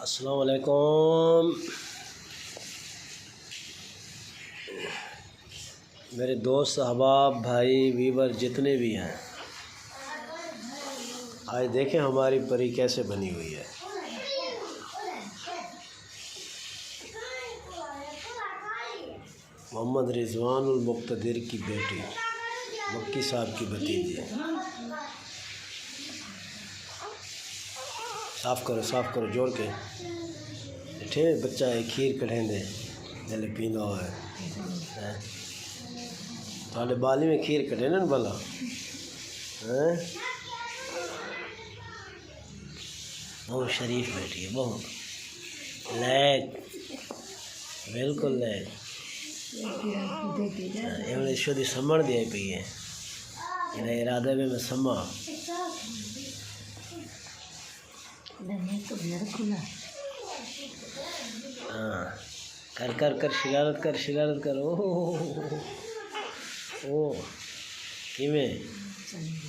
अस्सलाम वालेकुम मेरे दोस्त अहबाब भाई वीवर जितने भी हैं। आज देखें हमारी परी कैसे बनी हुई है। मोहम्मद रिजवानुल मुक्तदिर की बेटी, मक्की साहब की भतीजी। साफ़ करो जोड़ के ठे बच्चा है खीर कढ़ेंदे जल्दी पींदा है थाले बाली में खीर कढ़े न भला हैं। बहुत शरीफ बेटी है, बहुत लैक, बिल्कुल लैक। इन्हें शुद्ध समझ दिया पी है, इन्हें इरादे में मैं समा हाँ कर कर कर शिगारत कर ओ किमें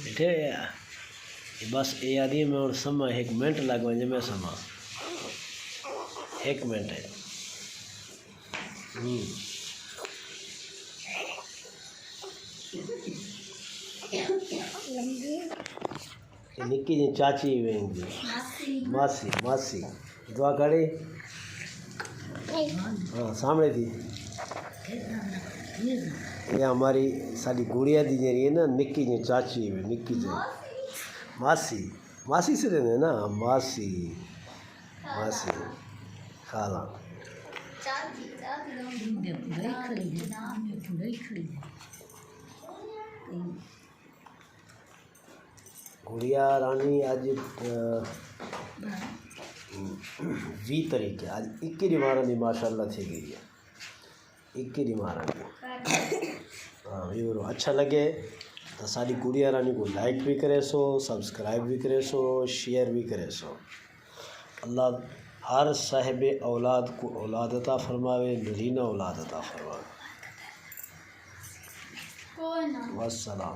बैठे बस ये आदि में और समा 1 मिनट लग वजे में समा 1 मिनट है। निक्की जी चाची वेंगी मासी दुआ करे हाँ सामने थी। ये हमारी सारी गुड़िया दी जा रही है ना, निक्की जी चाची है, निक्की जी मासी से रहने ना, मासी खाला गुड़िया रानी आज 20 तारीख है, आज 21 मारनी माशाल्लाह थी गई है, 21 मारनी। हाँ व्यूरो अच्छा लगे तो सारी गुड़िया रानी को लाइक भी करे सो, सब्सक्राइब भी करे सो, शेयर भी करे सो। अल्लाह हर साहिब औलाद को औलाद अता फरमावे, नरीना औलाद अता फरमावे। वस्सलाम।